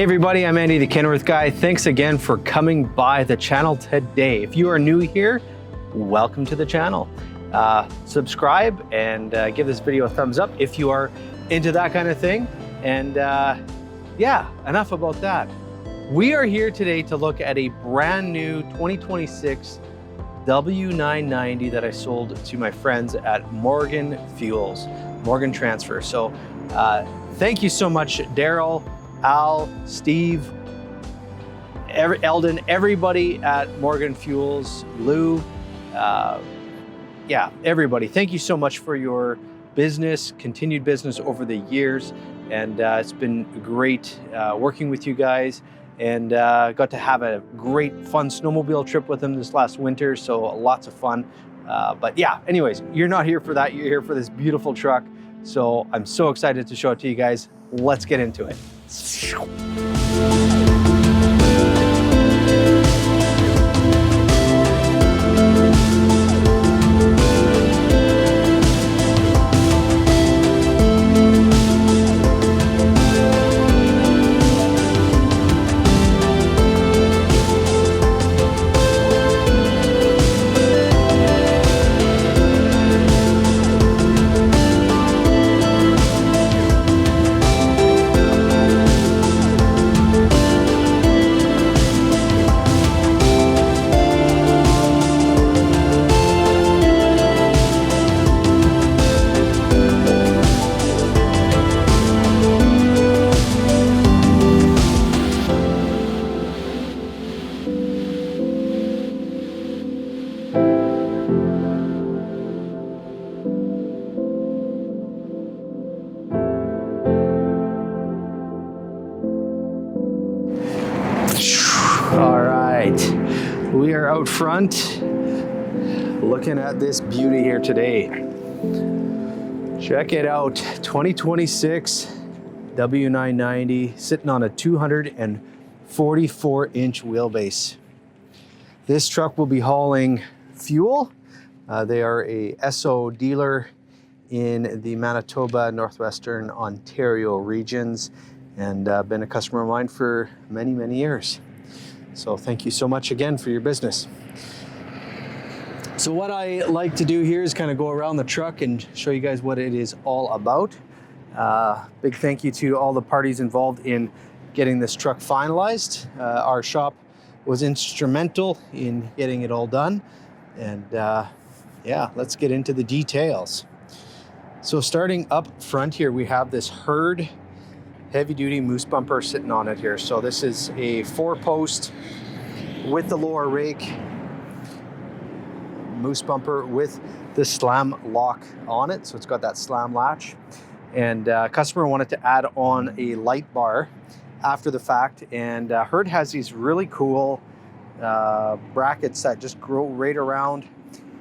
Hey everybody, I'm Andy the Kenworth Guy. Thanks again for coming by the channel today. If you are new here, welcome to the channel. Subscribe and give this video a thumbs up if you are into that kind of thing. And yeah, enough about that. We are here today to look at a brand new 2026 W990 that I sold to my friends at Morgan Transfer. So thank you so much, Daryl, Al, Steve, Eldon, everybody at Morgan Fuels, Lou, yeah, everybody. Thank you so much for your business, continued business over the years. And it's been great working with you guys, and got to have a great fun snowmobile trip with them this last winter. So lots of fun. But yeah, anyways, you're not here for that. You're here for this beautiful truck. So I'm so excited to show it to you guys. Let's get into it. All right, we are out front looking at this beauty here today. Check it out, 2026 W990 sitting on a 244-inch wheelbase. This truck will be hauling fuel. They are a Esso dealer in the Manitoba, Northwestern Ontario regions, and been a customer of mine for many, many years. So thank you so much again for your business. So what I like to do here is kind of go around the truck and show you guys what it is all about. Big thank you to all the parties involved in getting this truck finalized. Our shop was instrumental in getting it all done. And yeah, let's get into the details. So starting up front here, we have this Herd heavy-duty moose bumper sitting on it here. So this is a 4-post with the lower rake moose bumper with the slam lock on it. So it's got that slam latch. And customer wanted to add on a light bar after the fact. And Herd has these really cool brackets that just grow right around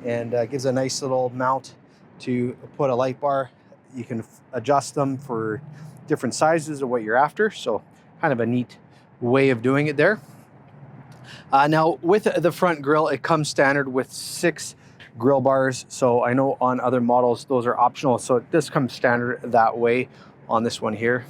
and gives a nice little mount to put a light bar. You can adjust them for different sizes of what you're after. So kind of a neat way of doing it there. Now with the front grille, it comes standard with 6 grill bars. So I know on other models, those are optional. So this comes standard that way on this one here.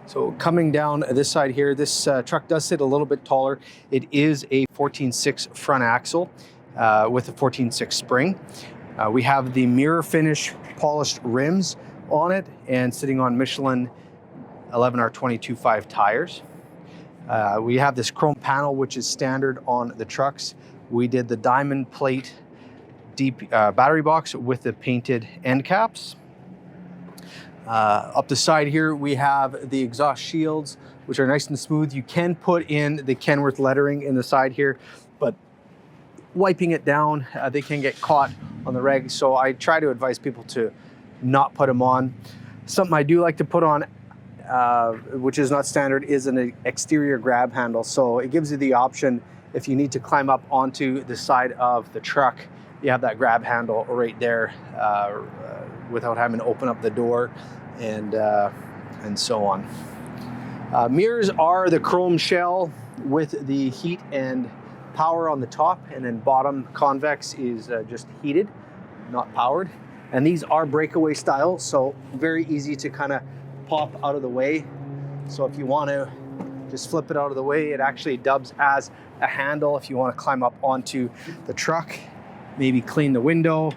So coming down this side here, this truck does sit a little bit taller. It is a 14.6 front axle with a 14.6 spring. We have the mirror finish polished rims on it and sitting on Michelin 11R22.5 tires. We have this chrome panel, which is standard on the trucks. We did the diamond plate deep battery box with the painted end caps. Up the side here, we have the exhaust shields, which are nice and smooth. You can put in the Kenworth lettering in the side here, but wiping it down, they can get caught on the reg. So I try to advise people to not put them on. Something I do like to put on, which is not standard, is an exterior grab handle. So it gives you the option, if you need to climb up onto the side of the truck, you have that grab handle right there without having to open up the door and so on. Mirrors are the chrome shell with the heat and power on the top, and then bottom convex is just heated, not powered. And these are breakaway style, so very easy to kind of pop out of the way. So if you want to just flip it out of the way. It actually dubs as a handle if you want to climb up onto the truck, maybe clean the window,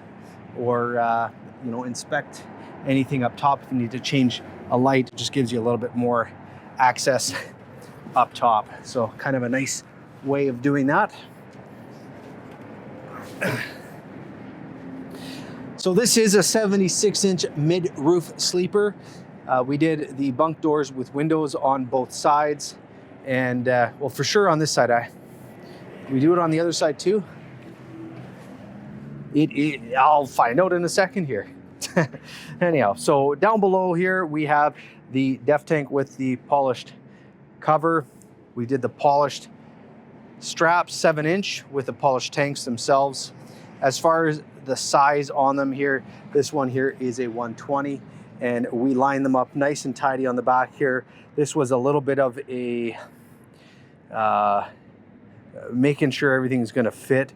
or you know, inspect anything up top. If you need to change a light, it just gives you a little bit more access up top. So kind of a nice way of doing that. So this is a 76-inch mid-roof sleeper. We did the bunk doors with windows on both sides, and well, for sure on this side. We do it on the other side too. I'll find out in a second here. Anyhow, so down below here we have the def tank with the polished cover. We did the polished straps, 7-inch, with the polished tanks themselves. As far as the size on them here, this one here is a 120, and we line them up nice and tidy on the back here. This was a little bit of a making sure everything's going to fit.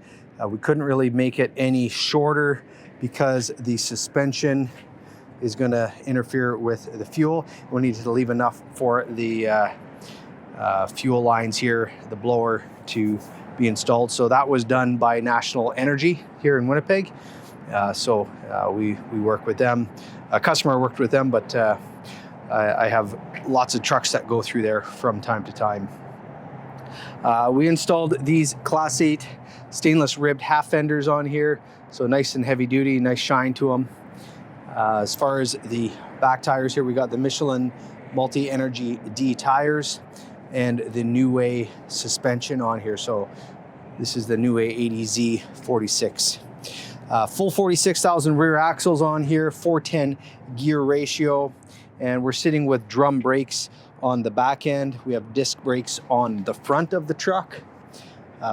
We couldn't really make it any shorter because the suspension is going to interfere with the fuel. We needed to leave enough for the fuel lines here, the blower, to be installed. So that was done by National Energy here in Winnipeg. We work with them. A customer worked with them, but I have lots of trucks that go through there from time to time. We installed these Class 8 stainless ribbed half fenders on here, so nice and heavy duty, nice shine to them. As far as the back tires here, we got the Michelin Multi-Energy D tires and the New Way suspension on here. So this is the New Way 80Z 46. Full 46,000 rear axles on here, 410 gear ratio, and we're sitting with drum brakes on the back end. We have disc brakes on the front of the truck.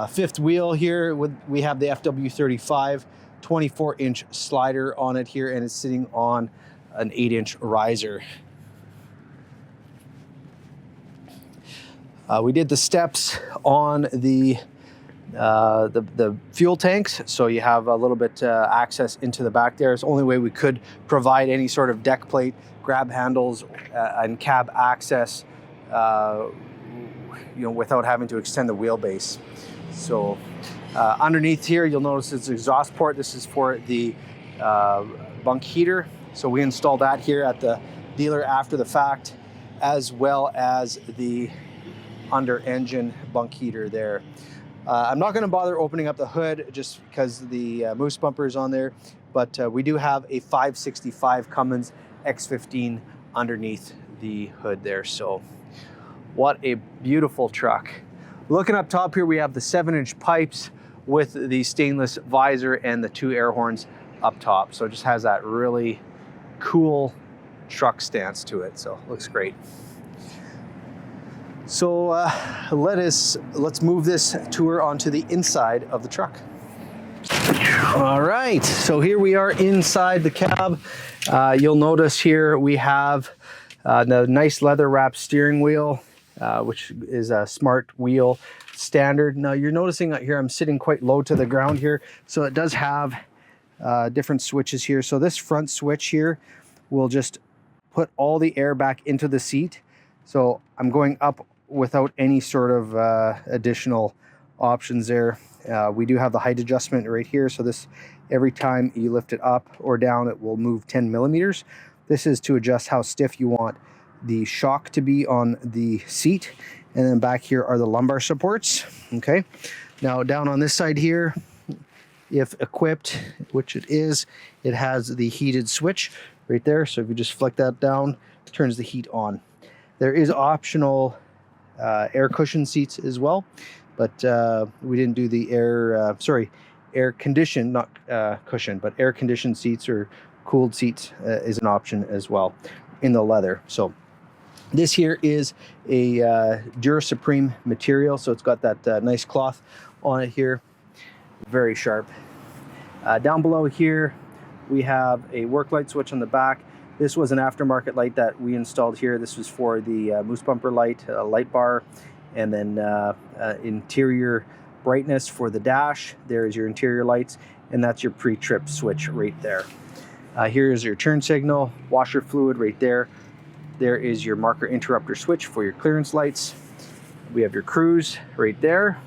Fifth wheel here, we have the FW35 24-inch slider on it here, and it's sitting on an 8-inch riser. We did the steps on the fuel tanks, so you have a little bit access into the back there. It's the only way we could provide any sort of deck plate, grab handles, and cab access, you know, without having to extend the wheelbase. So underneath here, you'll notice it's exhaust port. This is for the bunk heater. So we installed that here at the dealer after the fact, as well as the under engine bunk heater there. I'm not going to bother opening up the hood just because the moose bumper is on there, but we do have a 565 Cummins X15 underneath the hood there. So what a beautiful truck. Looking up top here, we have the 7-inch pipes with the stainless visor and the 2 air horns up top. So it just has that really cool truck stance to it. So it looks great. So let's move this tour onto the inside of the truck. All right, so here we are inside the cab. You'll notice here we have the nice leather wrapped steering wheel, which is a smart wheel standard. Now you're noticing here I'm sitting quite low to the ground here, so it does have different switches here. So this front switch here will just put all the air back into the seat. So I'm going up without any sort of additional options there. We do have the height adjustment right here. So this, every time you lift it up or down, it will move 10 millimeters. This is to adjust how stiff you want the shock to be on the seat. And then back here are the lumbar supports. Okay. Now down on this side here, if equipped, which it is, it has the heated switch right there. So if you just flick that down, it turns the heat on. There is optional air cushion seats as well, but we didn't do the air conditioned, not cushion, but air conditioned seats or cooled seats is an option as well in the leather. So this here is a Dura Supreme material, so it's got that nice cloth on it here, very sharp. Down below here we have a work light switch on the back. This was an aftermarket light that we installed here. This was for the moose bumper light, light bar, and then interior brightness for the dash. There's your interior lights, and that's your pre-trip switch right there. Here is your turn signal, washer fluid right there. There is your marker interrupter switch for your clearance lights. we have your cruise right there.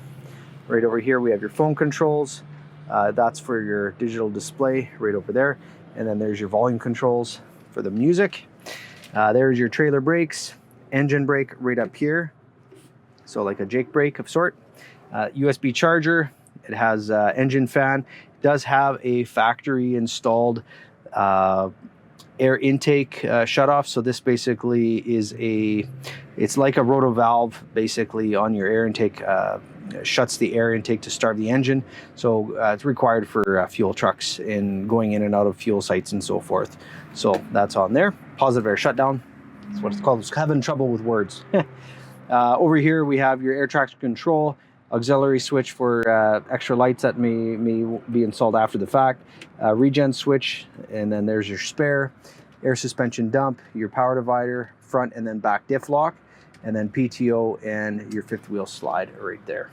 Right over here we have your phone controls. That's for your digital display right over there. And then there's your volume controls for the music. There's your trailer brakes, engine brake right up here. So like a Jake brake of sort. USB charger. It has engine fan. It does have a factory installed air intake shutoff. So this basically is it's like a roto valve basically on your air intake. Shuts the air intake to start the engine. So it's required for fuel trucks and going in and out of fuel sites and so forth. So that's on there. Positive air shutdown. That's what it's called. It's having trouble with words. Over here we have your air traction control, auxiliary switch for extra lights that may be installed after the fact, regen switch, and then there's your spare, air suspension dump, your power divider, front and then back diff lock, and then PTO and your fifth wheel slide right there.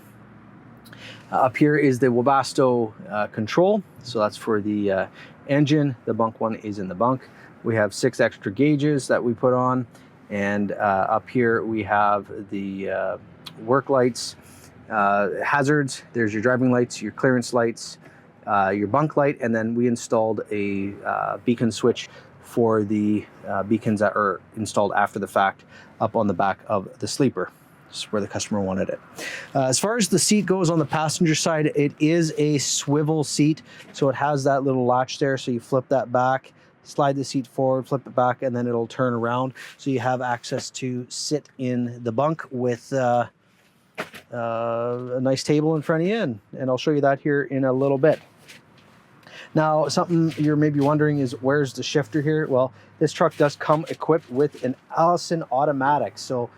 Up here is the Webasto control. So that's for the engine. The Bunk one is in the bunk. We have 6 extra gauges that we put on. And up here we have the work lights, hazards. There's your driving lights, your clearance lights, your bunk light. And then we installed a beacon switch for the beacons that are installed after the fact up on the back of the sleeper. This is where the customer wanted it. As far as the seat goes on the passenger side, it is a swivel seat. So it has that little latch there. So you flip that back, slide the seat forward, flip it back, and then it'll turn around. So you have access to sit in the bunk with a nice table in front of you. And I'll show you that here in a little bit. Now, something you're maybe wondering is where's the shifter here? Well, this truck does come equipped with an Allison automatic. So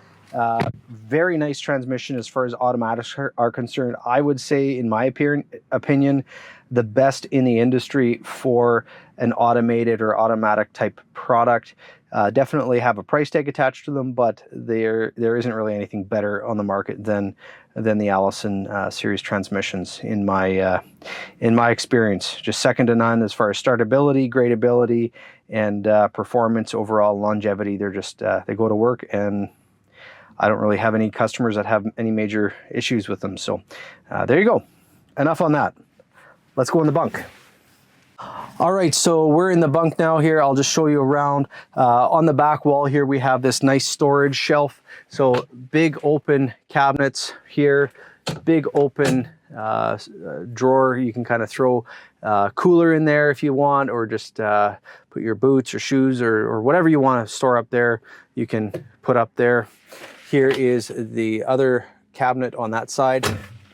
very nice transmission as far as automatics are concerned. I would say, in my opinion, the best in the industry for an automated or automatic type product. Definitely have a price tag attached to them, but there isn't really anything better on the market than the Allison series transmissions in my experience. Just second to none as far as startability, gradability, and performance, overall longevity. They're just they go to work, and I don't really have any customers that have any major issues with them. So there you go. Enough on that. Let's go in the bunk. All right, so we're in the bunk now here. I'll just show you around. On the back wall here, we have this nice storage shelf. So big open cabinets here, big open drawer. You can kind of throw cooler in there if you want, or just put your boots or shoes or whatever you want to store up there. You can put up there. Here is the other cabinet on that side.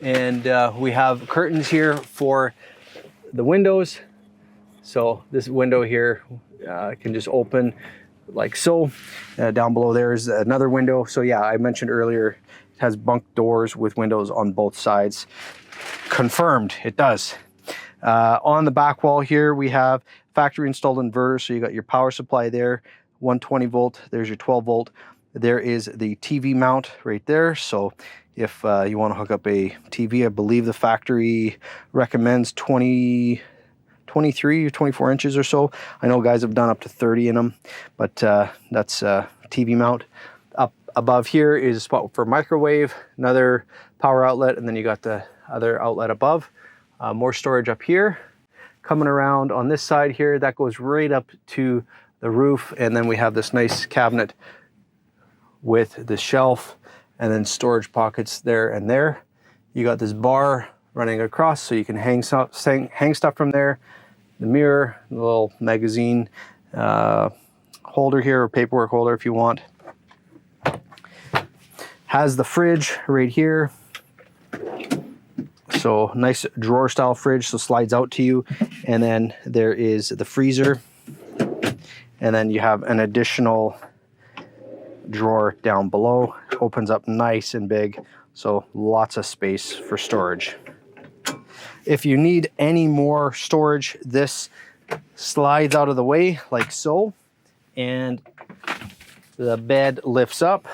And we have curtains here for the windows. So this window here can just open like so. Down below there is another window. So yeah, I mentioned earlier, it has bunk doors with windows on both sides. Confirmed, it does. On the back wall here, we have factory installed inverter. So you got your power supply there, 120 volt. There's your 12 volt. There is the TV mount right there. So if you want to hook up a TV, I believe the factory recommends 23 or 24 inches or so. I know guys have done up to 30 in them, but that's TV mount. Up above here is a spot for microwave, another power outlet, and then you got the other outlet above. More storage up here. Coming around on this side here, that goes right up to the roof, and then we have this nice cabinet with the shelf and then storage pockets there and there. You got this bar running across so you can hang stuff from there. The mirror, the little magazine holder here, or paperwork holder if you want. Has the fridge right here. So nice drawer style fridge, so slides out to you. And then there is the freezer. And then you have an additional drawer down below. Opens up nice and big, so lots of space for storage. If you need any more storage, this slides out of the way like so, and the bed lifts up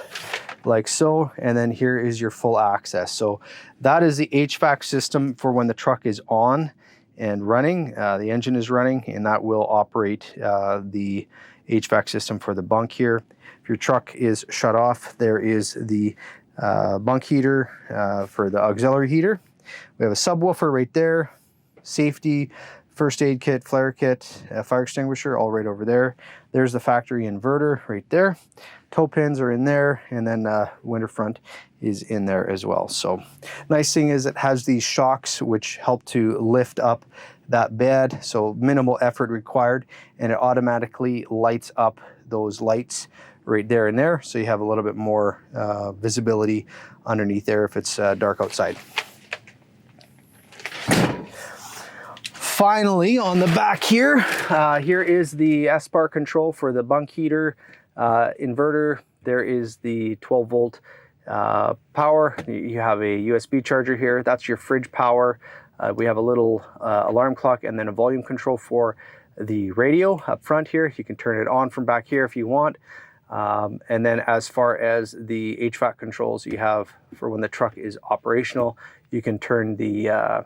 like so, and then here is your full access. So that is the HVAC system for when the truck is on and running. The engine is running, and that will operate the HVAC system for the bunk here. If your truck is shut off, there is the bunk heater for the auxiliary heater. We have a subwoofer right there, safety, first aid kit, flare kit, fire extinguisher, all right over there. There's the factory inverter right there. Toe pins are in there, and then winter front is in there as well. So nice thing is it has these shocks which help to lift up that bed, so minimal effort required, and it automatically lights up those lights right there and there, so you have a little bit more visibility underneath there if it's dark outside. Finally, on the back here, here is the S-bar control for the bunk heater inverter. There is the 12 volt power. You have a USB charger here. That's your fridge power. We have a little alarm clock and then a volume control for the radio up front here. You can turn it on from back here if you want. And then as far as the HVAC controls you have for when the truck is operational, you can turn the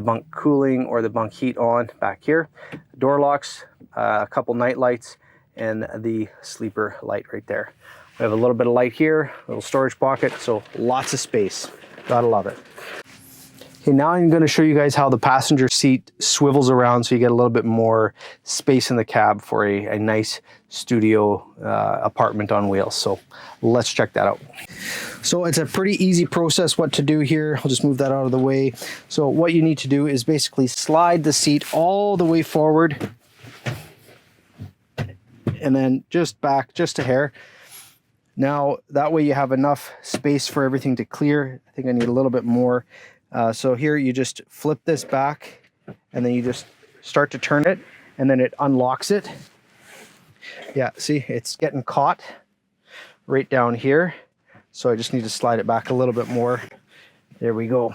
bunk cooling or the bunk heat on back here. Door locks, a couple night lights, and the sleeper light right there. We have a little bit of light here, a little storage pocket, so lots of space. Gotta love it. Okay, now I'm going to show you guys how the passenger seat swivels around so you get a little bit more space in the cab for a nice studio apartment on wheels. So let's check that out. So it's a pretty easy process what to do here. I'll just move that out of the way. So what you need to do is basically slide the seat all the way forward and then just back just a hair. Now that way you have enough space for everything to clear. I think I need a little bit more. So here you just flip this back and then you just start to turn it and then it unlocks it. Yeah, see, it's getting caught right down here. So I just need to slide it back a little bit more. There we go.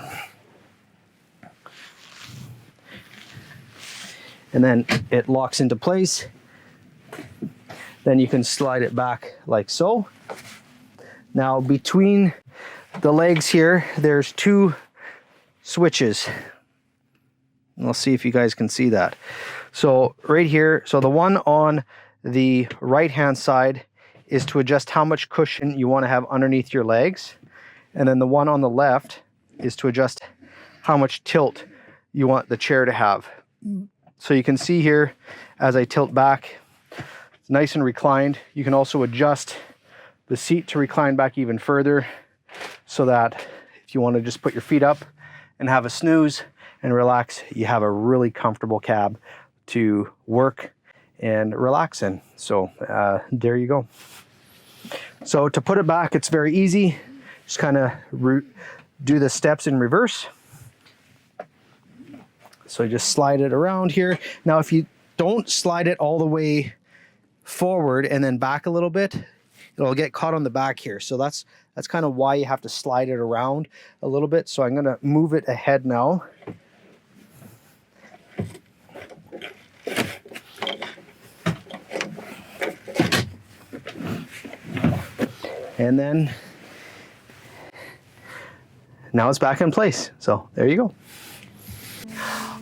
And then it locks into place. Then you can slide it back like so. Now between the legs here, there's two switches. And I'll see if you guys can see that. So right here, so the one on the right hand side is to adjust how much cushion you want to have underneath your legs. And then the one on the left is to adjust how much tilt you want the chair to have. So you can see here as I tilt back, it's nice and reclined. You can also adjust the seat to recline back even further so that if you want to just put your feet up and have a snooze and relax, you have a really comfortable cab to work and relax in. So there you go. So to put it back, it's very easy. Just kind of do the steps in reverse. So you just slide it around here. Now, if you don't slide it all the way forward and then back a little bit, it'll get caught on the back here. So that's kind of why you have to slide it around a little bit. So I'm going to move it ahead now. And then now it's back in place. So there you go.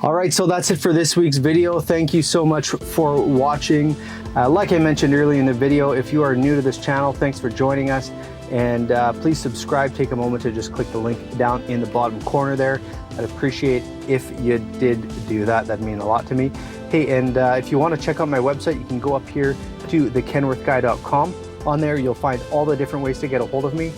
All right, so that's it for this week's video. Thank you so much for watching. Like I mentioned earlier in the video, if you are new to this channel, thanks for joining us. And please subscribe. Take a moment to just click the link down in the bottom corner there. I'd appreciate if you did do that. That'd mean a lot to me. Hey, and if you want to check out my website, you can go up here to thekenworthguy.com. On there, you'll find all the different ways to get a hold of me.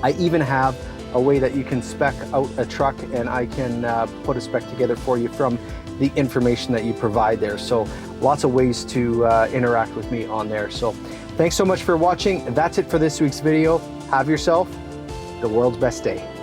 I even have a way that you can spec out a truck and I can put a spec together for you from the information that you provide there. So lots of ways to interact with me on there. So thanks so much for watching. That's it for this week's video. Have yourself the world's best day.